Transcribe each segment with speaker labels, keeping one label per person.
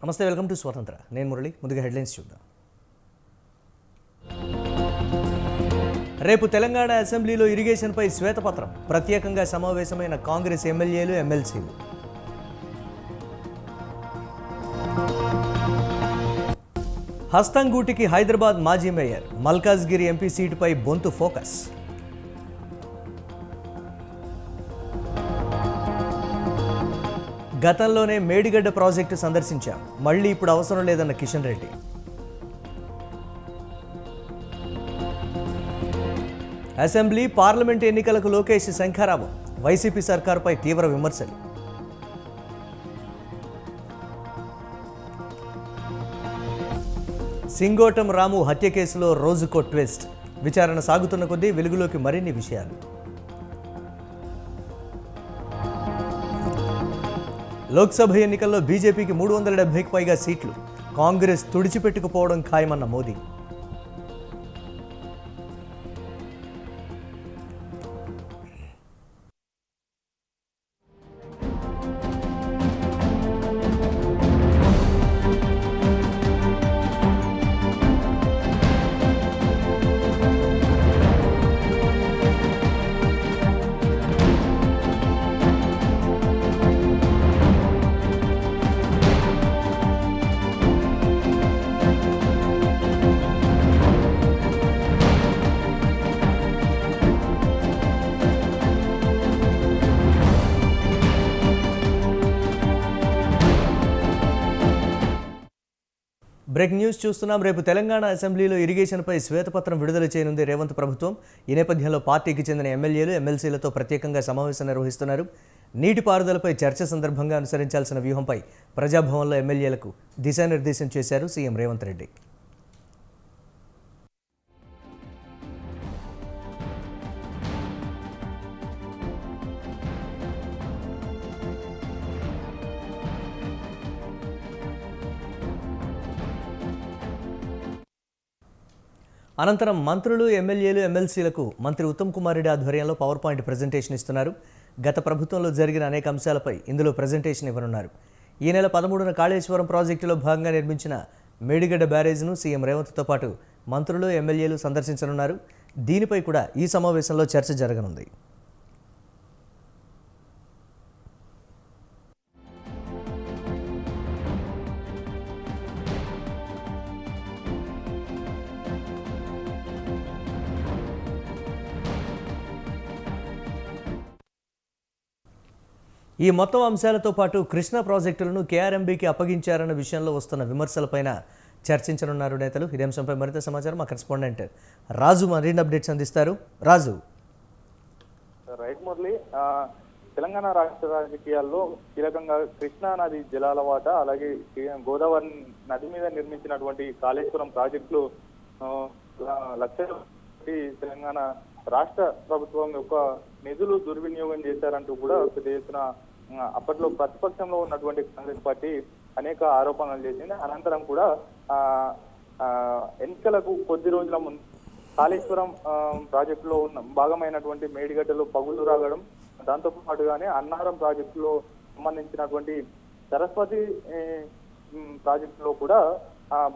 Speaker 1: నమస్తే, welcome to స్వతంత్ర. నేను మురళి. ముందుగా హెడ్లైన్స్ చూద్దాం. రేపు తెలంగాణ అసెంబ్లీలో ఇరిగేషన్పై శ్వేతపత్రం. ప్రత్యేకంగా సమావేశమైన కాంగ్రెస్ ఎమ్మెల్యేలు, ఎమ్మెల్సీలు. హస్తంగూటికి హైదరాబాద్ మాజీ మేయర్. మల్కాజ్గిరి ఎంపీ సీటుపై బొంతు ఫోకస్. గతంలోనే మేడిగడ్డ ప్రాజెక్టు సందర్శించాం, మళ్లీ ఇప్పుడు అవసరం లేదన్న కిషన్ రెడ్డి. అసెంబ్లీ, పార్లమెంట్ ఎన్నికలకు లోకేష్ శంఖారావం. వైసీపీ సర్కారుపై తీవ్ర విమర్శలు. సింగోటం రాము హత్య కేసులో రోజుకో ట్విస్ట్. విచారణ సాగుతున్న కొద్దీ వెలుగులోకి మరిన్ని విషయాలు. లోక్సభ ఎన్నికల్లో బీజేపీకి 370కి పైగా సీట్లు. కాంగ్రెస్ తుడిచిపెట్టుకుపోవడం ఖాయమన్న మోదీ. బ్రేకింగ్ న్యూస్ చూస్తున్నాం. రేపు తెలంగాణ అసెంబ్లీలో ఇరిగేషన్పై శ్వేతపత్రం విడుదల చేయనుంది రేవంత్ ప్రభుత్వం. ఈ నేపథ్యంలో పార్టీకి చెందిన ఎమ్మెల్యేలు, ఎమ్మెల్సీలతో ప్రత్యేకంగా సమావేశం నిర్వహిస్తున్నారు. నీటిపారుదలపై చర్చ సందర్భంగా అనుసరించాల్సిన వ్యూహంపై ప్రజాభవన్లో ఎమ్మెల్యేలకు దిశానిర్దేశం చేశారు సీఎం రేవంత్ రెడ్డి. అనంతరం మంత్రులు, ఎమ్మెల్యేలు, ఎమ్మెల్సీలకు మంత్రి ఉత్తమ్ కుమార్ రెడ్డి ఆధ్వర్యంలో పవర్ పాయింట్ ప్రజెంటేషన్ ఇస్తున్నారు. గత ప్రభుత్వంలో జరిగిన అనేక అంశాలపై ఇందులో ప్రజెంటేషన్ ఇవ్వనున్నారు. ఈ నెల 13న కాళేశ్వరం ప్రాజెక్టులో భాగంగా నిర్మించిన మేడిగడ్డ బ్యారేజ్ను సీఎం రేవంత్తో పాటు మంత్రులు, ఎమ్మెల్యేలు సందర్శించనున్నారు. దీనిపై కూడా ఈ సమావేశంలో చర్చ జరగనుంది. ఈ మొత్తం అంశాలతో పాటు కృష్ణా ప్రాజెక్టులను కేఆర్ఎంబీకి అప్పగించారన్న విషయంలో వస్తున్న విమర్శలపైన చర్చించనున్నారు నేతలు. ఇదే అంశంపై మరింత సమాచారం మా కరెస్పాండెంట్ రాజు మరిన్ని అప్డేట్స్ అందిస్తారు. రాజు.
Speaker 2: రైట్ మురళి, తెలంగాణ రాష్ట్ర రాజకీయాల్లో కీలకంగా కృష్ణా నది జలాల వాటా, అలాగే గోదావరి నది మీద నిర్మించినటువంటి కాళేశ్వరం ప్రాజెక్టులు లక్షల తెలంగాణ రాష్ట్ర ప్రభుత్వం యొక్క నిధులు దుర్వినియోగం చేశారంటూ కూడా పెద్ద ఎత్తున అప్పట్లో ప్రతిపక్షంలో ఉన్నటువంటి కాంగ్రెస్ పార్టీ అనేక ఆరోపణలు చేసింది. అనంతరం కూడా ఎన్నికలకు కొద్ది రోజుల ముందు కాళేశ్వరం ప్రాజెక్టులో ఉన్న భాగమైనటువంటి మేడిగడ్డలో పగుళ్లు రాగడం, దాంతో పాటుగానే అన్నారం ప్రాజెక్టులో సంబంధించినటువంటి సరస్వతి ప్రాజెక్టులో కూడా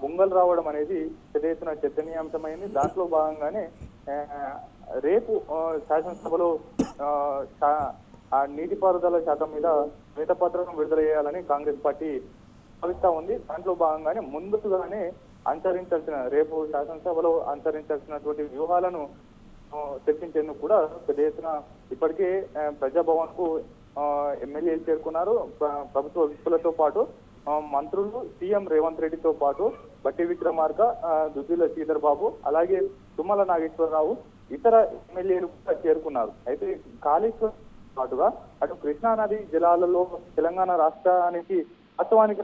Speaker 2: బొంగలు రావడం అనేది పెద్ద ఎత్తున చర్చనీయాంశమైంది. దాంట్లో భాగంగానే రేపు శాసనసభలో నీటిపారుదల శాఖ మీద శ్వేతపత్రం విడుదల చేయాలని కాంగ్రెస్ పార్టీ భావిస్తా ఉంది. దాంట్లో భాగంగానే ముందుగానే రేపు శాసనసభలో అనుసరించాల్సినటువంటి వ్యూహాలను చర్చించేందుకు కూడా పెద్ద ఎత్తున ఇప్పటికే ప్రజాభవన్ కు ఎమ్మెల్యేలు చేరుకున్నారు. ప్రభుత్వ విప్పులతో పాటు మంత్రులు, సీఎం రేవంత్ రెడ్డితో పాటు బట్టి విక్రమార్క, దుద్దిల శ్రీధర్ బాబు, అలాగే తుమ్మల నాగేశ్వరరావు, ఇతర ఎమ్మెల్యేలు కూడా చేరుకున్నారు. అయితే కాళేశ్వరం పాటుగా అటు కృష్ణా నది జలాలలో తెలంగాణ రాష్ట్రానికి వాస్తవానికి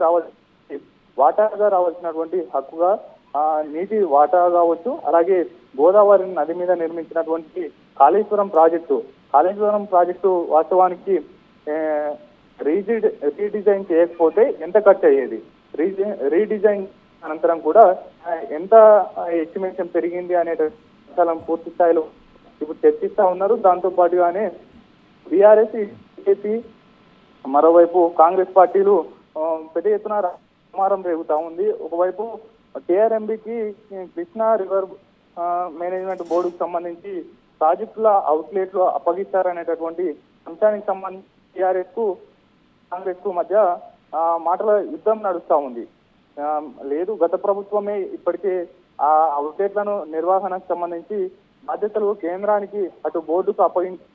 Speaker 2: వాటాగా రావాల్సినటువంటి హక్కుగా నీటి వాటా కావచ్చు, అలాగే గోదావరి నది మీద నిర్మించినటువంటి కాళేశ్వరం ప్రాజెక్టు వాస్తవానికి రీడిజైన్ చేయకపోతే ఎంత ఖర్చు అయ్యేది, రీడిజైన్ అనంతరం కూడా ఎంత ఎస్టిమేషన్ పెరిగింది అనే చాలా పూర్తి స్థాయిలో ఇప్పుడు చర్చిస్తా ఉన్నారు. దాంతో పాటుగానే బీఆర్ఎస్, బీజేపీ, మరోవైపు కాంగ్రెస్ పార్టీలు పెద్ద ఎత్తున సమారం రేగుతా ఉంది. ఒకవైపు కేఆర్ఎంబికి కృష్ణా రివర్ మేనేజ్మెంట్ బోర్డుకు సంబంధించి ప్రాజెక్టుల అవుట్లెట్లు అప్పగిస్తారనేటటువంటి అంశానికి సంబంధించి టీఆర్ఎస్ కు కాంగ్రెస్ కు మధ్య మాటల యుద్ధం నడుస్తా ఉంది. లేదు, గత ప్రభుత్వమే ఇప్పటికే ఆ అవుట్లెట్లను నిర్వహణకు సంబంధించి బాధ్యతలు కేంద్రానికి అటు బోర్డుకు అప్పగించి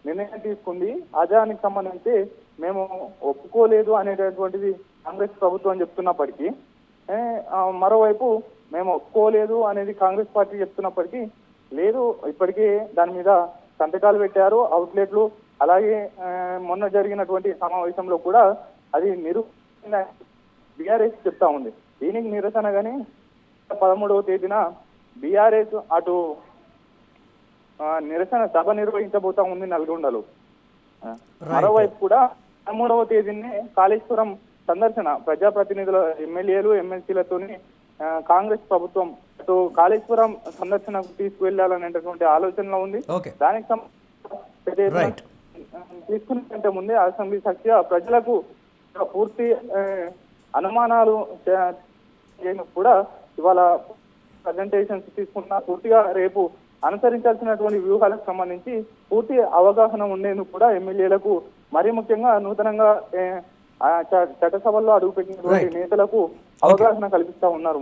Speaker 2: నిర్ణయం తీసుకుంది. అజానికి సంబంధించి మేము ఒప్పుకోలేదు అనేటటువంటిది కాంగ్రెస్ ప్రభుత్వం చెప్తున్నప్పటికీ, మరోవైపు మేము ఒప్పుకోలేదు అనేది కాంగ్రెస్ పార్టీ చెప్తున్నప్పటికీ, లేదు ఇప్పటికే దాని మీద సంతకాలు పెట్టారు అవుట్లెట్లు. అలాగే మొన్న జరిగినటువంటి సమావేశంలో కూడా అది బీఆర్ఎస్ చెప్తా ఉంది. దీనికి నిరసనగానే 13వ తేదీన బీఆర్ఎస్ అటు నిరసన సభ నిర్వహించబోతా ఉంది నల్గొండలో. మరోవైపు కూడా 13వ తేదీనే కాళేశ్వరం సందర్శన ప్రజాప్రతినిధుల ఎమ్మెల్యేలు ఎమ్మెల్సీలతోని కాంగ్రెస్ ప్రభుత్వం అటు కాళేశ్వరం సందర్శనకు తీసుకువెళ్లాలనేటటువంటి ఆలోచనలో ఉంది. దానికి తీసుకునే కంటే ముందే అసెంబ్లీ సాక్షిగా ప్రజలకు పూర్తి అనుమానాలు కూడా ఇవాళ ప్రజెంటేషన్స్ తీసుకున్నా పూర్తిగా రేపు అనుసరించాల్సినటువంటి వ్యూహాలకు సంబంధించి పూర్తి అవగాహన ఉండేందుకు కూడా ఎమ్మెల్యేలకు, మరీ ముఖ్యంగా నూతనంగా చట్టసభల్లో అడుగుపెట్టినటువంటి నేతలకు అవగాహన కల్పిస్తా ఉన్నారు.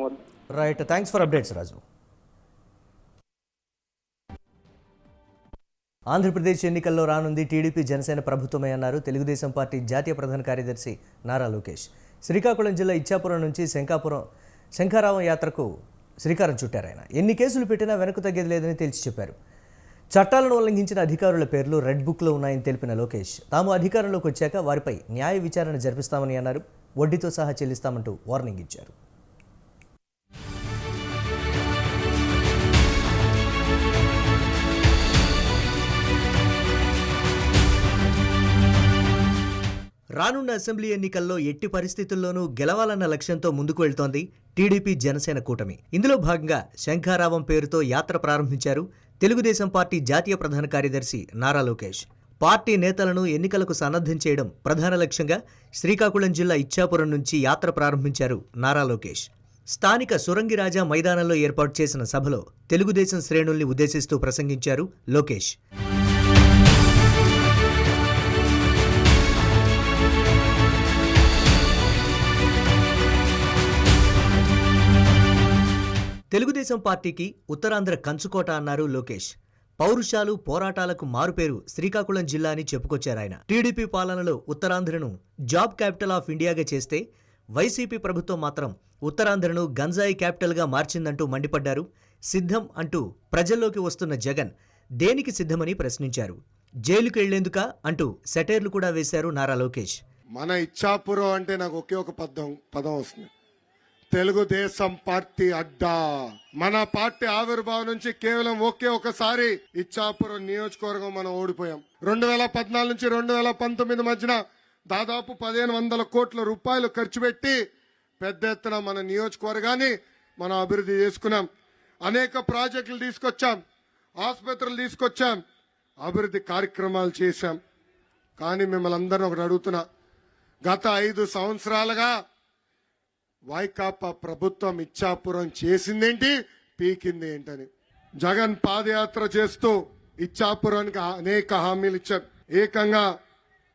Speaker 1: రైట్, థ్యాంక్స్ ఫర్ అప్డేట్స్ రాజు. ఆంధ్రప్రదేశ్ ఎన్నికల్లో రానుంది టీడీపీ జనసేన ప్రభుత్వమే అన్నారు తెలుగుదేశం పార్టీ జాతీయ ప్రధాన కార్యదర్శి నారా లోకేష్. శ్రీకాకుళం జిల్లా ఇచ్చాపురం నుంచి శంఖారావం యాత్రకు శ్రీకారం చుట్టారు ఆయన. ఎన్ని కేసులు పెట్టినా వెనక్కు తగ్గేది లేదని తేల్చి చెప్పారు. చట్టాలను ఉల్లంఘించిన అధికారుల పేర్లు రెడ్ బుక్లో ఉన్నాయని తెలిపిన లోకేష్, తాము అధికారంలోకి వచ్చాక వారిపై న్యాయ విచారణ జరిపిస్తామని అన్నారు. వడ్డీతో సహా చెల్లిస్తామంటూ వార్నింగ్ ఇచ్చారు. రానున్న అసెంబ్లీ ఎన్నికల్లో ఎట్టి పరిస్థితుల్లోనూ గెలవాలన్న లక్ష్యంతో ముందుకు వెళ్తోంది టీడీపీ జనసేన కూటమి. ఇందులో భాగంగా శంఖారావం పేరుతో యాత్ర ప్రారంభించారు తెలుగుదేశం పార్టీ జాతీయ ప్రధాన కార్యదర్శి నారా లోకేష్. పార్టీ నేతలను ఎన్నికలకు సన్నద్ధం చేయడం ప్రధాన లక్ష్యంగా శ్రీకాకుళం జిల్లా ఇచ్చాపురం నుంచి యాత్ర ప్రారంభించారు నారా లోకేష్. స్థానిక సురంగిరాజా మైదానంలో ఏర్పాటు చేసిన సభలో తెలుగుదేశం శ్రేణుల్ని ఉద్దేశిస్తూ ప్రసంగించారు లోకేష్. తెలుగుదేశం పార్టీకి ఉత్తరాంధ్ర కంచుకోట అన్నారు లోకేష్. పౌరుషాలు, పోరాటాలకు మారుపేరు శ్రీకాకుళం జిల్లా అని చెప్పుకొచ్చారాయన. టీడీపీ పాలనలో ఉత్తరాంధ్రను జాబ్ క్యాపిటల్ ఆఫ్ ఇండియాగా చేస్తే వైసీపీ ప్రభుత్వం మాత్రం ఉత్తరాంధ్రను గంజాయి క్యాపిటల్గా మార్చిందంటూ మండిపడ్డారు. సిద్ధం అంటూ ప్రజల్లోకి వస్తున్న జగన్ దేనికి సిద్ధమని ప్రశ్నించారు. జైలుకు వెళ్లేందుకా అంటూ సెటైర్లు కూడా వేశారు నారా లోకేష్.
Speaker 3: మన ఇచ్చాపురం అంటే నాకు ఒకే ఒక పదం వస్తుంది, తెలుగుదేశం పార్టీ అడ్డా. మన పార్టీ ఆవిర్భావం నుంచి కేవలం ఒకే ఒకసారి ఇచ్చాపురం నియోజకవర్గం మనం ఓడిపోయాం. 2014 నుంచి 2019 మధ్యన దాదాపు 1500 కోట్ల రూపాయలు ఖర్చు పెట్టి పెద్ద ఎత్తున మన నియోజకవర్గాన్ని మనం అభివృద్ధి చేసుకున్నాం. అనేక ప్రాజెక్టులు తీసుకొచ్చాం, ఆసుపత్రులు తీసుకొచ్చాం, అభివృద్ధి కార్యక్రమాలు చేశాం. కానీ మిమ్మల్ని అందరినీ ఒకటి అడుగుతున్నా, గత 5 సంవత్సరాలుగా వైకాపా ప్రభుత్వం ఇచ్చాపురం చేసిందేంటి, పీకింది ఏంటని. జగన్ పాదయాత్ర చేస్తూ ఇచ్చాపురానికి అనేక హామీలు ఇచ్చారు. ఏకంగా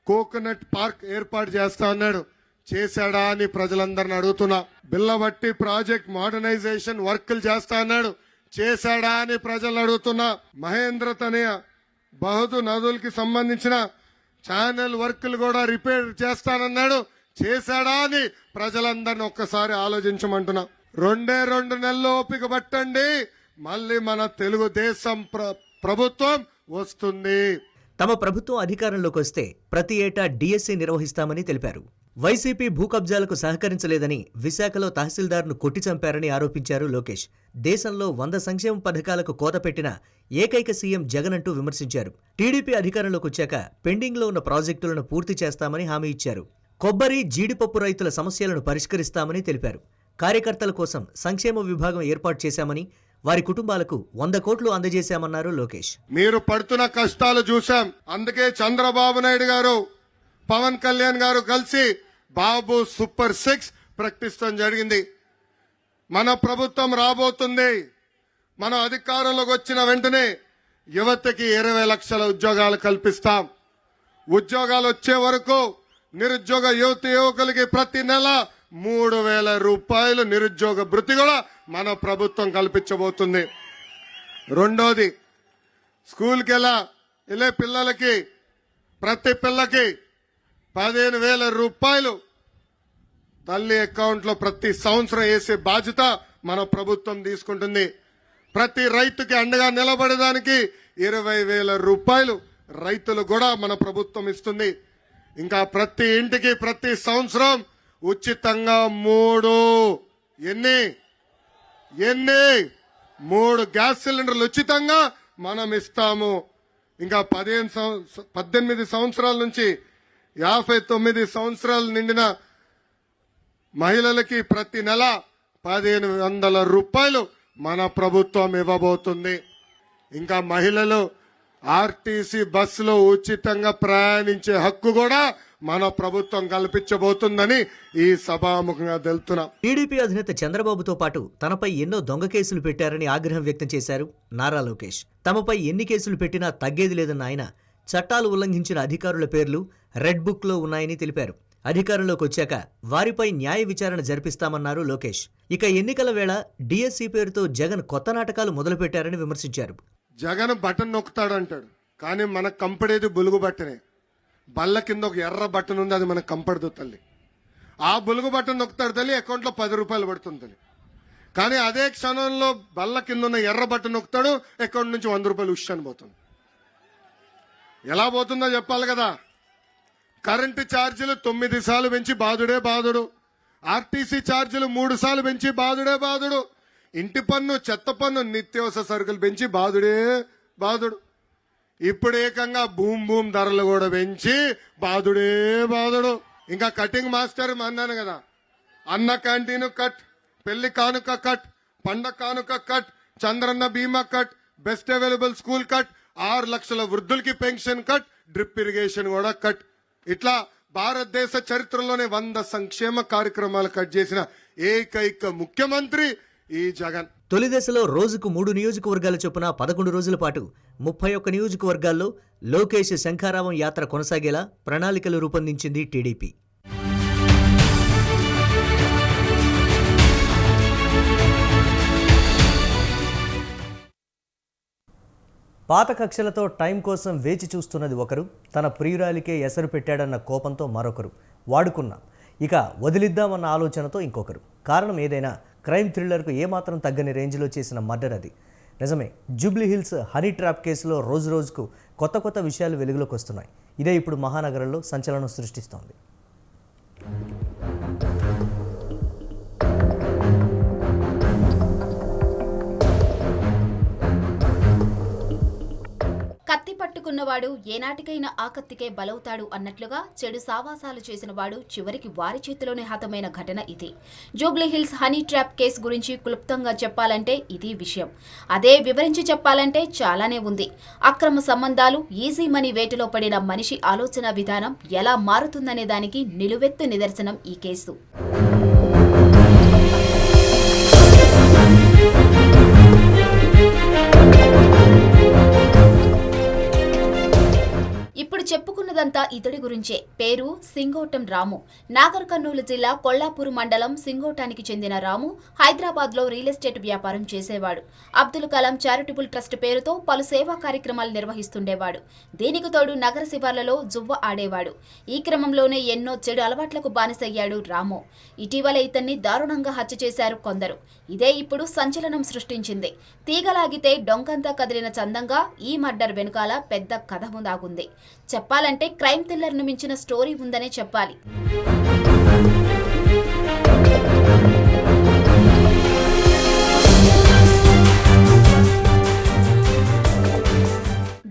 Speaker 3: కోకోనట్ పార్క్ ఏర్పాటు చేస్తా అన్నాడు, చేశాడా అని ప్రజలందరిని అడుగుతున్నా. బిల్లబట్టి ప్రాజెక్ట్ మోడర్నైజేషన్ వర్కులు చేస్తా అన్నాడు, చేశాడా అని ప్రజలు అడుగుతున్నా. మహేంద్ర తనయ బహుదు నదులకి సంబంధించిన ఛానల్ వర్కులు కూడా రిపేర్ చేస్తానన్నాడు, చేశాడా అని ప్రజలందరినీ ఒక్కసారి ఆలోచించమంటున్నా. 2 నెలలు ఓపిక పట్టండి, మళ్ళీ మన తెలుగుదేశం ప్రభుత్వం వస్తుంది.
Speaker 1: తమ ప్రభుత్వం అధికారంలోకి వస్తే ప్రతి ఏటా డిఎస్సీ నిర్వహిస్తామని తెలిపారు. వైసీపీ భూ కబ్జాలకు సహకరించలేదని విశాఖలో తహసీల్దార్ను కొట్టి చంపారని ఆరోపించారు లోకేష్. దేశంలో 100 సంక్షేమ పథకాలకు కోత పెట్టిన ఏకైక సీఎం జగన్ అంటూ విమర్శించారు. టీడీపీ అధికారంలోకి వచ్చాక పెండింగ్లో ఉన్న ప్రాజెక్టులను పూర్తి చేస్తామని హామీ ఇచ్చారు. కొబ్బరి, జీడిపప్పు రైతుల సమస్యలను పరిష్కరిస్తామని తెలిపారు. కార్యకర్తల కోసం సంక్షేమ విభాగం ఏర్పాటు చేశామని, వారి కుటుంబాలకు 100 కోట్లు అందజేశామన్నారు లోకేష్.
Speaker 3: మీరు పడుతున్న కష్టాలు చూశాం. అందుకే చంద్రబాబు నాయుడు గారు, పవన్ కళ్యాణ్ గారు కలిసి బాబు సూపర్ 6 ప్రకటించడం జరిగింది. మన ప్రభుత్వం రాబోతుంది. మన అధికారంలోకి వచ్చిన వెంటనే యువతకి 20 లక్షల ఉద్యోగాలు కల్పిస్తాం. ఉద్యోగాలు వచ్చే వరకు నిరుద్యోగ యువకులకి ప్రతి నెల 3,000 రూపాయలు నిరుద్యోగ భృతి కూడా మన ప్రభుత్వం కల్పించబోతుంది. రెండోది, స్కూల్కి వెళ్ళే పిల్లలకి ప్రతి పిల్లకి 15,000 రూపాయలు తల్లి అకౌంట్లో ప్రతి సంవత్సరం వేసే బాధ్యత మన ప్రభుత్వం తీసుకుంటుంది. ప్రతి రైతుకి అండగా నిలబడడానికి 20,000 రూపాయలు రైతులు కూడా మన ప్రభుత్వం ఇస్తుంది. ఇంకా ప్రతి ఇంటికి ప్రతి సంవత్సరం ఉచితంగా 3 గ్యాస్ సిలిండర్లు ఉచితంగా మనం ఇస్తాము. ఇంకా 18 సంవత్సరాల నుంచి 59 సంవత్సరాలు నిండిన మహిళలకి ప్రతి నెల 1,500 రూపాయలు మన ప్రభుత్వం ఇవ్వబోతుంది. ఇంకా మహిళలు ఆర్టీసీ బస్సులో ఉచితంగా ప్రయాణించే హక్కు కూడా మన ప్రభుత్వం కల్పించబోతుందని ఈ సభాముఖంగా తెలుపుతున్నాం.
Speaker 1: టీడీపీ అధినేత చంద్రబాబుతో పాటు తనపై ఎన్నో దొంగ కేసులు పెట్టారని ఆగ్రహం వ్యక్తం చేశారు నారా లోకేష్. తమపై ఎన్ని కేసులు పెట్టినా తగ్గేది లేదన్న ఆయన చట్టాలు ఉల్లంఘించిన అధికారుల పేర్లు రెడ్ బుక్ లో ఉన్నాయని తెలిపారు. అధికారంలోకి వచ్చాక వారిపై న్యాయ విచారణ జరిపిస్తామన్నారు లోకేష్. ఇక ఎన్నికల వేళ డిఎస్సీ పేరుతో జగన్ కొత్త నాటకాలు మొదలుపెట్టారని విమర్శించారు.
Speaker 3: జగన్ బటన్ నొక్కుతాడు అంటాడు, కానీ మనకు కంపడేది బులుగు బట్టనే. బల్ల కింద ఒక ఎర్ర బటన్ ఉంది, అది మనకు కంపడదు తల్లి. ఆ బులుగు బటన్ నొక్కుతాడు తల్లి, అకౌంట్లో 10 రూపాయలు పడుతుంది తల్లి. కానీ అదే క్షణంలో బల్ల కింద ఉన్న ఎర్ర బటన్ నొక్కుతాడు, అకౌంట్ నుంచి 100 రూపాయలు ఉష్షని పోతుంది. ఎలా పోతుందో చెప్పాలి కదా. కరెంటు ఛార్జీలు 9 సార్లు పెంచి బాధుడే బాధుడు. ఆర్టీసీ ఛార్జీలు 3 సార్లు పెంచి బాధుడే బాధుడు. ఇంటి పన్ను, చెత్త పన్ను, నిత్యావసర సరుకులు పెంచి బాధుడే బాధుడు. ఇప్పుడు ఏకంగా భూమ్ ధరలు కూడా పెంచి బాధుడే బాధుడు. ఇంకా కటింగ్ మాస్టర్ అన్నాను కదా, అన్న క్యాంటీన్ కట్, పెళ్లి కానుక కట్, పండగ కానుక కట్, చంద్రన్న బీమా cut, best available school cut, 6 లక్షల వృద్ధులకి పెన్షన్ కట్, డ్రిప్ ఇరిగేషన్ కూడా కట్. ఇట్లా భారతదేశ చరిత్రలోనే 100 సంక్షేమ కార్యక్రమాలు కట్ చేసిన ఏకైక ముఖ్యమంత్రి ఈ జగన్.
Speaker 1: తొలి దశలో రోజుకు 3 నియోజకవర్గాల చొప్పున 11 రోజుల పాటు 31 నియోజకవర్గాల్లో లోకేష్ శంఖారావం యాత్ర కొనసాగేలా ప్రణాళికలు రూపొందించింది టీడీపీ. పాత కక్షలతో టైం కోసం వేచి చూస్తున్నది ఒకరు, తన ప్రియురాలికే ఎసరు పెట్టాడన్న కోపంతో మరొకరు, వాడుకున్నాం ఇక వదిలిద్దామన్న ఆలోచనతో ఇంకొకరు. కారణం ఏదైనా క్రైమ్ థ్రిల్లర్కు ఏమాత్రం తగ్గని రేంజ్లో చేసిన మర్డర్ అది. నిజమే, జూబ్లీ హిల్స్ హనీ ట్రాప్ కేసులో రోజుకు కొత్త విషయాలు వెలుగులోకి వస్తున్నాయి. ఇదే ఇప్పుడు మహానగరంలో సంచలనం సృష్టిస్తోంది.
Speaker 4: కత్తి పట్టుకున్నవాడు ఏనాటికైనా ఆ కత్తికే బలవుతాడు అన్నట్లుగా చెడు సావాసాలు చేసిన వాడు చివరికి వారి చేతిలోనే హతమైన ఘటన ఇది. Jubilee hills honey trap case గురించి క్లుప్తంగా చెప్పాలంటే ఇది విషయం. అదే వివరించి చెప్పాలంటే చాలానే ఉంది. అక్రమ సంబంధాలు, ఈజీ మనీ వేటలో పడిన మనిషి ఆలోచన విధానం ఎలా మారుతుందనే దానికి నిలువెత్తు నిదర్శనం ఈ కేసు. ఇప్పుడు చెప్పుకున్నదంతా ఇతడి గురించే. పేరు సింగోటం రాము. నాగర్ కర్నూలు జిల్లా కొల్లాపూర్ మండలం సింగోటానికి చెందిన రాము హైదరాబాద్లో రియల్ ఎస్టేట్ వ్యాపారం చేసేవాడు. అబ్దుల్ కలాం చారిటబుల్ ట్రస్ట్ పేరుతో పలు సేవా కార్యక్రమాలు నిర్వహిస్తుండేవాడు. దీనికి తోడు నగర శివార్లలో జువ్వ ఆడేవాడు. ఈ క్రమంలోనే ఎన్నో చెడు అలవాట్లకు బానిసయ్యాడు రాము. ఇటీవల ఇతన్ని దారుణంగా హత్య చేశారు కొందరు. ఇదే ఇప్పుడు సంచలనం సృష్టించింది. తీగలాగితే డొంకంతా కదిలిన చందంగా ఈ మర్డర్ వెనుకాల పెద్ద కథ ఉందాగుంది. చెప్పాలంటే క్రైమ్ థ్రిల్లర్ను మించిన స్టోరీ ఉందనే చెప్పాలి.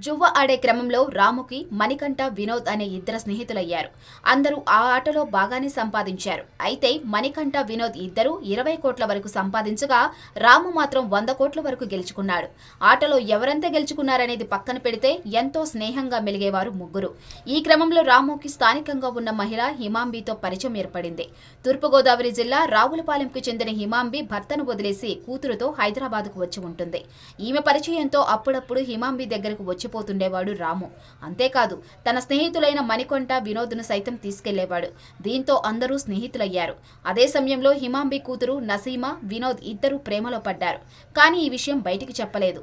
Speaker 4: జువ్వ ఆడే క్రమంలో రాముకి మణికంఠ, వినోద్ అనే ఇద్దరు స్నేహితులయ్యారు. అందరూ ఆ ఆటలో బాగానే సంపాదించారు. అయితే మణికంఠ, వినోద్ ఇద్దరు 20 కోట్ల వరకు సంపాదించగా రాము మాత్రం 100 కోట్ల వరకు గెలుచుకున్నాడు. ఆటలో ఎవరెంత గెలుచుకున్నారనేది పక్కన పెడితే ఎంతో స్నేహంగా మెలిగేవారు ముగ్గురు. ఈ క్రమంలో రాముకి స్థానికంగా ఉన్న మహిళ హిమాంబితో పరిచయం ఏర్పడింది. తూర్పుగోదావరి జిల్లా రావులపాలెంకు చెందిన హిమాంబి భర్తను వదిలేసి కూతురుతో హైదరాబాద్కు వచ్చి ఉంటుంది. ఈమె పరిచయంతో అప్పుడప్పుడు హిమాంబి దగ్గరకు వచ్చిపోతుండేవాడు రాము. అంతేకాదు తన స్నేహితులైన మణికంఠ, వినోద్ను సైతం తీసుకెళ్లేవాడు. దీంతో అందరూ స్నేహితులయ్యారు. అదే సమయంలో హిమాంబి కూతురు నసీమా, వినోద్ ఇద్దరూ ప్రేమలో పడ్డారు. కానీ ఈ విషయం బయటికి చెప్పలేదు.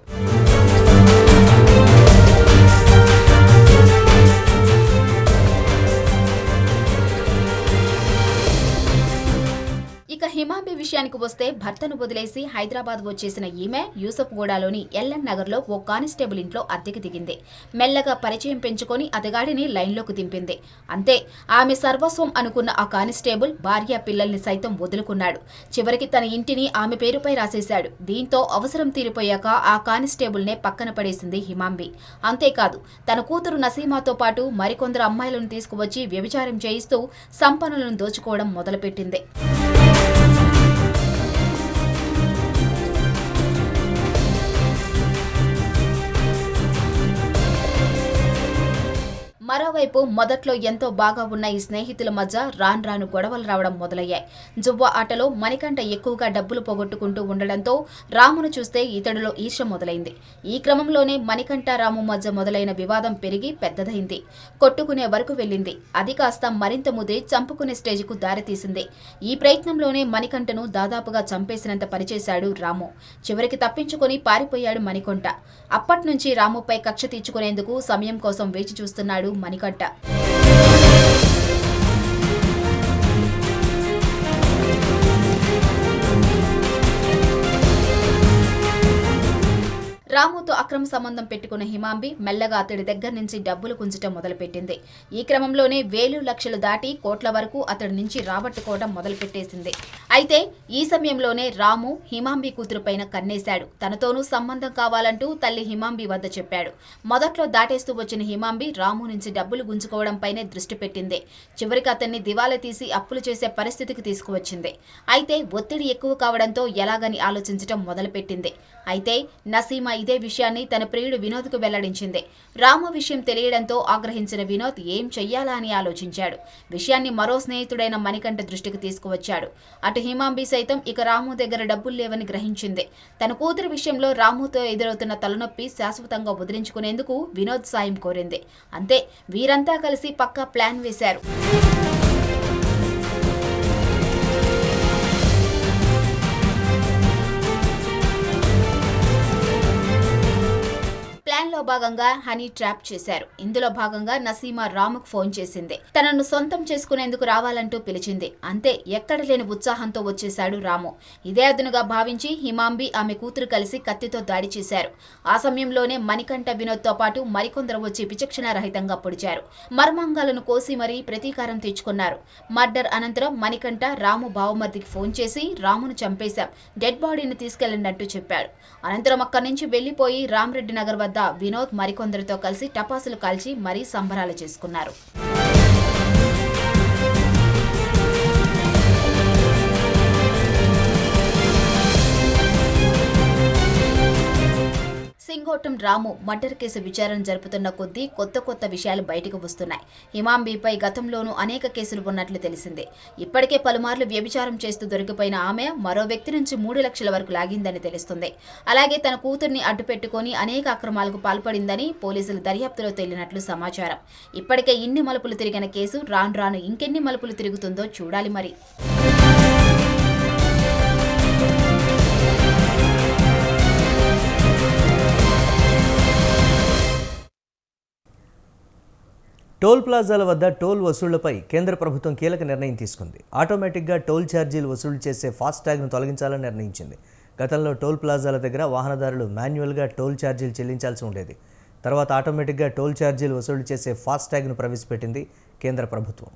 Speaker 4: ఇక హిమాంబి విషయానికి వస్తే భర్తను వదిలేసి హైదరాబాద్ వచ్చేసిన ఈమె యూసఫ్గూడలోని ఎల్ఎన్ నగర్లో ఓ కానిస్టేబుల్ ఇంట్లో అద్దెకి దిగింది. మెల్లగా పరిచయం పెంచుకొని అతగాడిని లైన్లోకి దింపింది. అంతే, ఆమె సర్వస్వం అనుకున్న ఆ కానిస్టేబుల్ భార్య, పిల్లల్ని సైతం వదులుకున్నాడు. చివరికి తన ఇంటిని ఆమె పేరుపై రాసేశాడు. దీంతో అవసరం తీరిపోయాక ఆ కానిస్టేబుల్నే పక్కన పడేసింది హిమాంబి. అంతేకాదు తన కూతురు నసీమాతో పాటు మరికొందరు అమ్మాయిలను తీసుకువచ్చి వ్యభిచారం చేయిస్తూ సంపన్నులను దోచుకోవడం మొదలుపెట్టింది. మరోవైపు మొదట్లో ఎంతో బాగా ఉన్న ఈ స్నేహితుల మధ్య రాను గొడవలు రావడం మొదలయ్యాయి. జువ్వ ఆటలో మణికంఠ ఎక్కువగా డబ్బులు పోగొట్టుకుంటూ ఉండడంతో రామును చూస్తే ఇతడిలో ఈర్ష్య మొదలైంది. ఈ క్రమంలోనే మణికంఠ, రాము మధ్య మొదలైన వివాదం పెరిగి పెద్దదైంది. కొట్టుకునే వరకు వెళ్ళింది. అది కాస్త మరింత ముదిరి చంపుకునే స్టేజ్కు దారితీసింది. ఈ ప్రయత్నంలోనే మణికంఠను దాదాపుగా చంపేసినంత పనిచేశాడు రాము. చివరికి తప్పించుకొని పారిపోయాడు మణికంఠ. అప్పట్నుంచి రాముపై కక్ష తీర్చుకునేందుకు సమయం కోసం వేచి చూస్తున్నాడు మణికంఠ. రాముతో అక్రమ సంబంధం పెట్టుకున్న హిమాంబి మెల్లగా అతడి దగ్గర నుంచి డబ్బులు గుంజటం మొదలుపెట్టింది. ఈ క్రమంలోనే వేలు లక్షలు దాటి కోట్ల వరకు అతడి నుంచి రాబట్టుకోవడం మొదలుపెట్టేసింది. అయితే ఈ సమయంలోనే రాము హిమాంబి కూతురు పైన కన్నేశాడు. తనతోనూ సంబంధం కావాలంటూ తల్లి హిమాంబి వద్ద చెప్పాడు. మొదట్లో దాటేస్తూ వచ్చిన హిమాంబి రాము నుంచి డబ్బులు గుంజుకోవడంపైనే దృష్టి పెట్టింది. చివరికి అతన్ని దివాలా తీసి అప్పులు చేసే పరిస్థితికి తీసుకువచ్చింది. అయితే ఒత్తిడి ఎక్కువ కావడంతో ఎలాగని ఆలోచించడం మొదలుపెట్టింది. అయితే నసీమా ఇదే విషయాన్ని తన ప్రియుడు వినోద్కు వెల్లడించింది. రాము విషయం తెలియడంతో ఆగ్రహించిన వినోద్ ఏం చెయ్యాలా అని ఆలోచించాడు. విషయాన్ని మరో స్నేహితుడైన మణికంఠ దృష్టికి తీసుకువచ్చాడు. అటు హిమాంబి సైతం ఇక రాము దగ్గర డబ్బులు లేవని గ్రహించింది. తన కూతురు విషయంలో రాముతో ఎదురవుతున్న తలనొప్పి శాశ్వతంగా వదిలించుకునేందుకు వినోద్ సాయం కోరింది. అంతే, వీరంతా కలిసి పక్కా ప్లాన్ వేశారు. ప్లాన్లో భాగంగా హనీ ట్రాప్ చేశారు. ఇందులో భాగంగా నసీమా రాముకు ఫోన్ చేసింది. తనను సొంతం చేసుకునేందుకు రావాలంటూ పిలిచింది. అంతే, ఎక్కడ లేని ఉత్సాహంతో వచ్చేశాడు రాము. ఇదే అదునుగా భావించి హిమాంబి, ఆమె కూతురు కలిసి కత్తితో దాడి చేశారు. ఆ సమయంలోనే మణికంఠ, వినోద్తో పాటు మరికొందరు వచ్చి విచక్షణ రహితంగా పొడిచారు. మర్మాంగాలను కోసి మరీ ప్రతీకారం తీర్చుకున్నారు. మర్డర్ అనంతరం మణికంఠ రాము బావమర్దికి ఫోన్ చేసి రామును చంపేశాం, డెడ్ బాడీని తీసుకెళ్లండి అంటూ చెప్పాడు. అనంతరం అక్కడి నుంచి వెళ్లిపోయి రామరెడ్డి నగర్ వద్ద వినోద్ మరికొందరితో కలిసి టపాసులు కాల్చి మరీ సంబరాలు చేసుకున్నారు. సింగోటం రాము మర్డర్ కేసు విచారణ జరుపుతున్న కొద్దీ కొత్త విషయాలు బయటకు వస్తున్నాయి. హిమాంబిపై గతంలోనూ అనేక కేసులు ఉన్నట్లు తెలిసిందే. ఇప్పటికే పలుమార్లు వ్యభిచారం చేస్తూ దొరికిపోయిన ఆమె మరో వ్యక్తి నుంచి 3 లక్షల వరకు లాగిందని తెలుస్తుంది. అలాగే తన కూతుర్ని అడ్డుపెట్టుకుని అనేక అక్రమాలకు పాల్పడిందని పోలీసులు దర్యాప్తులో తేలినట్లు సమాచారం. ఇప్పటికే ఇన్ని మలుపులు తిరిగిన కేసు రాను ఇంకెన్ని మలుపులు తిరుగుతుందో చూడాలి మరి.
Speaker 1: టోల్ ప్లాజాల వద్ద టోల్ వసూళ్లపై కేంద్ర ప్రభుత్వం కీలక నిర్ణయం తీసుకుంది. ఆటోమేటిక్గా టోల్ ఛార్జీలు వసూలు చేసే ఫాస్టాగ్ను తొలగించాలని నిర్ణయించింది. గతంలో టోల్ ప్లాజాల దగ్గర వాహనదారులు మాన్యువల్గా టోల్ ఛార్జీలు చెల్లించాల్సి ఉండేది. తర్వాత ఆటోమేటిక్గా టోల్ ఛార్జీలు వసూలు చేసే ఫాస్టాగ్ను ప్రవేశపెట్టింది కేంద్ర ప్రభుత్వం.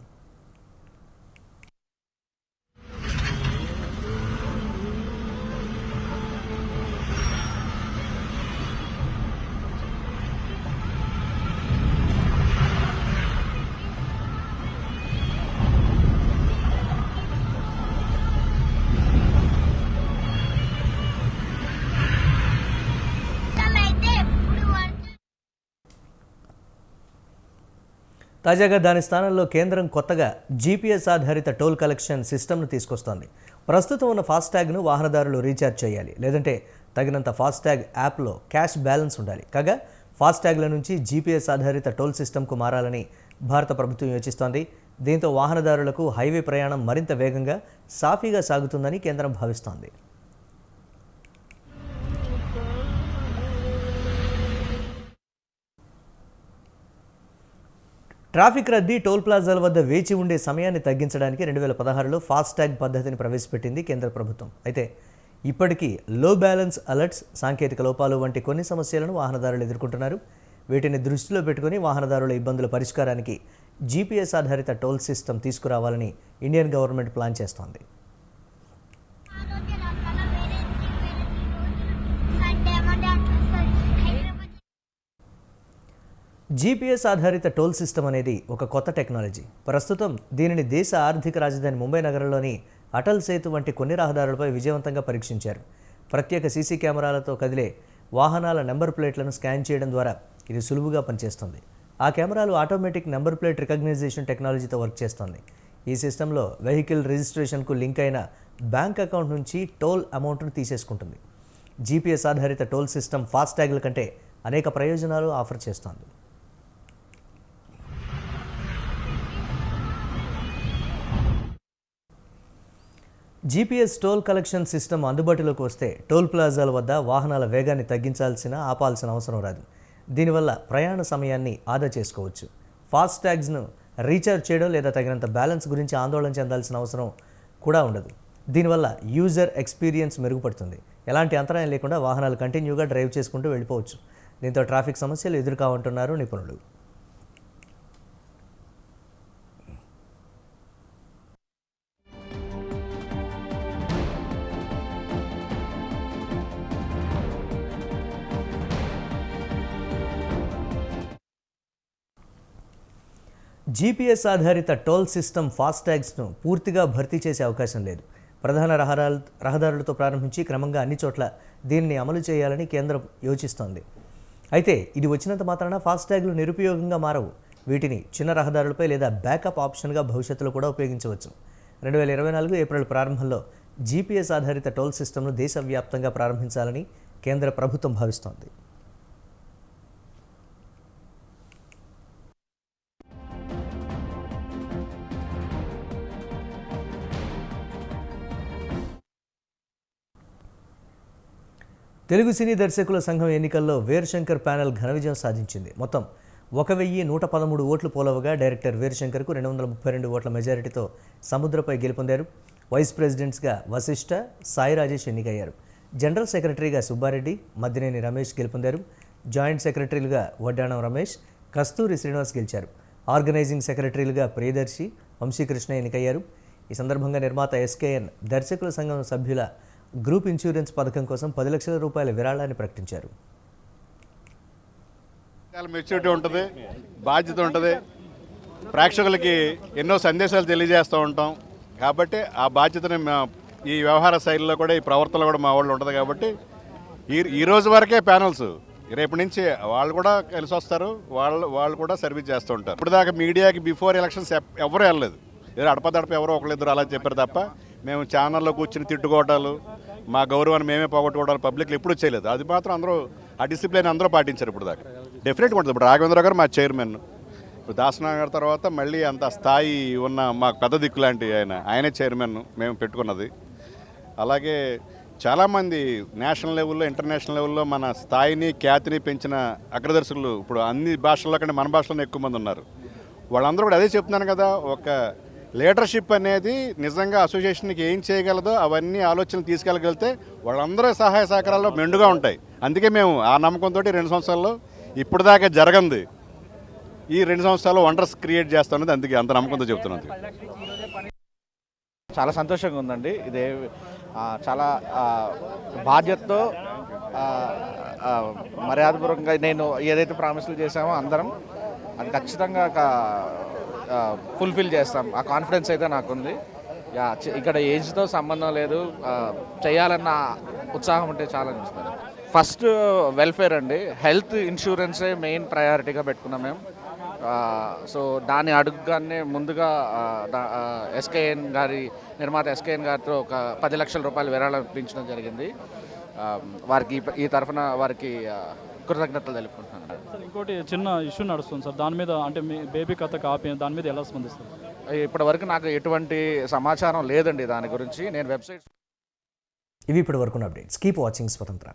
Speaker 1: తాజాగా దాని స్థానంలో కేంద్రం కొత్తగా జీపీఎస్ ఆధారిత టోల్ కలెక్షన్ సిస్టమ్ను తీసుకొస్తోంది. ప్రస్తుతం ఉన్న ఫాస్టాగ్ను వాహనదారులు రీఛార్జ్ చేయాలి, లేదంటే తగినంత ఫాస్టాగ్ యాప్లో క్యాష్ బ్యాలెన్స్ ఉండాలి. కాగా ఫాస్టాగ్ల నుంచి జీపీఎస్ ఆధారిత టోల్ సిస్టమ్కు మారాలని భారత ప్రభుత్వం యోచిస్తోంది. దీంతో వాహనదారులకు హైవే ప్రయాణం మరింత వేగంగా, సాఫీగా సాగుతుందని కేంద్రం భావిస్తోంది. ట్రాఫిక్ రద్దీ, టోల్ ప్లాజాల వద్ద వేచి ఉండే సమయాన్ని తగ్గించడానికి 2016లో ఫాస్టాగ్ పద్ధతిని ప్రవేశపెట్టింది కేంద్ర ప్రభుత్వం. అయితే ఇప్పటికీ లో బ్యాలెన్స్ అలర్ట్స్, సాంకేతిక లోపాలు వంటి కొన్ని సమస్యలను వాహనదారులు ఎదుర్కొంటున్నారు. వీటిని దృష్టిలో పెట్టుకుని వాహనదారుల ఇబ్బందుల పరిష్కారానికి జీపీఎస్ ఆధారిత టోల్ సిస్టమ్ తీసుకురావాలని ఇండియన్ గవర్నమెంట్ ప్లాన్ చేస్తోంది. జీపీఎస్ ఆధారిత టోల్ సిస్టమ్ అనేది ఒక కొత్త టెక్నాలజీ. ప్రస్తుతం దీనిని దేశ ఆర్థిక రాజధాని ముంబై నగరంలోని అటల్ సేతు వంటి కొన్ని రహదారులపై విజయవంతంగా పరీక్షించారు. ప్రత్యేక సీసీ కెమెరాలతో కదిలే వాహనాల నెంబర్ ప్లేట్లను స్కాన్ చేయడం ద్వారా ఇది సులువుగా పనిచేస్తుంది. ఆ కెమెరాలు ఆటోమేటిక్ నెంబర్ ప్లేట్ రికగ్నైజేషన్ టెక్నాలజీతో వర్క్ చేస్తుంది. ఈ సిస్టంలో వెహికల్ రిజిస్ట్రేషన్కు లింక్ అయిన బ్యాంక్ అకౌంట్ నుంచి టోల్ అమౌంట్ను తీసేసుకుంటుంది. జీపీఎస్ ఆధారిత టోల్ సిస్టమ్ ఫాస్టాగ్ల కంటే అనేక ప్రయోజనాలు ఆఫర్ చేస్తోంది. జీపీఎస్ టోల్ కలెక్షన్ సిస్టమ్ అందుబాటులోకి వస్తే టోల్ ప్లాజాల వద్ద వాహనాల వేగాన్ని ఆపాల్సిన అవసరం రాదు. దీనివల్ల ప్రయాణ సమయాన్ని ఆదా చేసుకోవచ్చు. ఫాస్టాగ్స్ను రీఛార్జ్ చేయడం లేదా తగినంత బ్యాలెన్స్ గురించి ఆందోళన చెందాల్సిన అవసరం కూడా ఉండదు. దీనివల్ల యూజర్ ఎక్స్పీరియన్స్ మెరుగుపడుతుంది. ఎలాంటి అంతరాయం లేకుండా వాహనాలు కంటిన్యూగా డ్రైవ్ చేసుకుంటూ వెళ్ళిపోవచ్చు. దీంతో ట్రాఫిక్ సమస్యలు ఎదుర్కొంటున్నారు నిపుణులు. జీపీఎస్ ఆధారిత టోల్ సిస్టమ్ ఫాస్టాగ్స్ను పూర్తిగా భర్తీ చేసే అవకాశం లేదు. ప్రధాన రహదారులతో ప్రారంభించి క్రమంగా అన్ని చోట్ల దీనిని అమలు చేయాలని కేంద్రం యోచిస్తోంది. అయితే ఇది వచ్చినంత మాత్రాన ఫాస్టాగ్లు నిరుపయోగంగా మారవు. వీటిని చిన్న రహదారులపై లేదా బ్యాకప్ ఆప్షన్గా భవిష్యత్తులో కూడా ఉపయోగించవచ్చు. 2024 ఏప్రిల్ ప్రారంభంలో జీపీఎస్ ఆధారిత టోల్ సిస్టమ్ను దేశవ్యాప్తంగా ప్రారంభించాలని కేంద్ర ప్రభుత్వం భావిస్తోంది. తెలుగు సినీ దర్శకుల సంఘం ఎన్నికల్లో వీరశంకర్ ప్యానెల్ ఘన విజయం సాధించింది. మొత్తం 1113 ఓట్లు పోలవగా డైరెక్టర్ వీరశంకర్కు 232 ఓట్ల మెజారిటీతో సముద్రపై గెలుపొందారు. వైస్ ప్రెసిడెంట్స్గా వశిష్ఠ, సాయి రాజేష్ ఎన్నికయ్యారు. జనరల్ సెక్రటరీగా సుబ్బారెడ్డి, మద్దినేని రమేష్ గెలుపొందారు. జాయింట్ సెక్రటరీలుగా వడ్డాణం రమేష్, కస్తూరి శ్రీనివాస్ గెలిచారు. ఆర్గనైజింగ్ సెక్రటరీలుగా ప్రియదర్శి, వంశీకృష్ణ ఎన్నికయ్యారు. ఈ సందర్భంగా నిర్మాత ఎస్కేఎన్ దర్శకుల సంఘం సభ్యుల గ్రూప్ ఇన్సూరెన్స్ పథకం కోసం 10 లక్షల రూపాయల విరాళాన్ని ప్రకటించారు.
Speaker 5: మెచ్యూరిటీ ఉంటుంది, బాధ్యత ఉంటుంది. ప్రేక్షకులకి ఎన్నో సందేశాలు తెలియజేస్తూ ఉంటాం కాబట్టి ఆ బాధ్యతని ఈ వ్యవహార శైలిలో కూడా, ఈ ప్రవర్తనలో కూడా మా వాళ్ళు ఉంటుంది. కాబట్టి ఈ రోజు వరకే ప్యానల్స్, రేపు నుంచి వాళ్ళు కూడా కలిసి వస్తారు, వాళ్ళు కూడా సర్వీస్ చేస్తూ ఉంటారు. ఇప్పుడు దాకా మీడియాకి బిఫోర్ ఎలక్షన్స్ ఎవరు వెళ్ళలేదు. ఏదో అడపదడప ఎవరో ఒకళ్ళిద్దరు అలా చెప్పారు తప్ప మేము ఛానల్లో కూర్చుని తిట్టుకోవటాలు, మా గౌరవాన్ని మేమే పోగొట్టుకోవడాలు పబ్లిక్లో ఎప్పుడూ చేయలేదు. అది మాత్రం అందరూ ఆ డిసిప్లిన్ అందరూ పాటించారు. ఇప్పుడు దాకా డెఫినెట్గా ఉంటుంది. ఇప్పుడు రాఘవేంద్ర గారు మా చైర్మన్, ఇప్పుడు దాసనాథ్ గారి తర్వాత మళ్ళీ అంత స్థాయి ఉన్న మా పెద్ద దిక్కు లాంటి ఆయనే చైర్మన్ మేము పెట్టుకున్నది. అలాగే చాలామంది నేషనల్ లెవెల్లో, ఇంటర్నేషనల్ లెవెల్లో మన స్థాయిని, ఖ్యాతిని పెంచిన అగ్రదర్శకులు ఇప్పుడు అన్ని భాషల్లో కంటే మన భాషలోనే ఎక్కువ మంది ఉన్నారు. వాళ్ళందరూ కూడా అదే చెప్తున్నాను కదా, ఒక లీడర్షిప్ అనేది నిజంగా అసోసియేషన్కి ఏం చేయగలదో అవన్నీ ఆలోచనలు తీసుకెళ్ళగలిగితే వాళ్ళందరూ సహాయ సహకారాలు మెండుగా ఉంటాయి. అందుకే మేము ఆ నమ్మకంతో 2 సంవత్సరాల్లో ఇప్పుడు దాకా జరగంది ఈ 2 సంవత్సరాల్లో వండర్స్ క్రియేట్ చేస్తున్నది. అందుకే అంత నమ్మకంతో చెప్తున్నది.
Speaker 6: చాలా సంతోషంగా ఉందండి. ఇదే చాలా బాధ్యతతో మర్యాదపూర్వకంగా నేను ఏదైతే ప్రామిస్లు చేశామో అందరం అది ఖచ్చితంగా ఫుల్ఫిల్ చేస్తాం. ఆ కాన్ఫిడెన్స్ అయితే నాకుంది. ఇక్కడ ఏజ్తో సంబంధం లేదు, చేయాలన్న ఉత్సాహం ఉంటే చాలా అనిపిస్తుంది. ఫస్ట్ వెల్ఫేర్ అండి, హెల్త్ ఇన్సూరెన్సే మెయిన్ ప్రయారిటీగా పెట్టుకున్నాం మేము. సో దాన్ని అడుగుగానే ముందుగా ఎస్కేఎన్ గారి నిర్మాత ఎస్కేఎన్ గారితో ఒక 10 లక్షల రూపాయలు విరాళం ఇప్పించడం జరిగింది. వారికి ఈ తరఫున వారికి కృతజ్ఞతలు తెలుపుకుంటున్నాను.
Speaker 7: సార్ ఇంకోటి చిన్న ఇష్యూ నడుస్తుంది సార్, దాని మీద అంటే మీ బేబీ కథ కాపీ దాని మీద ఎలా స్పందిస్తారు?
Speaker 6: ఇప్పటి వరకు నాకు ఎటువంటి సమాచారం లేదండి దాని గురించి. నేను వెబ్సైట్
Speaker 1: ఇవి ఇప్పటి వరకు అప్డేట్స్. కీప్ వాచింగ్ స్వతంత్ర.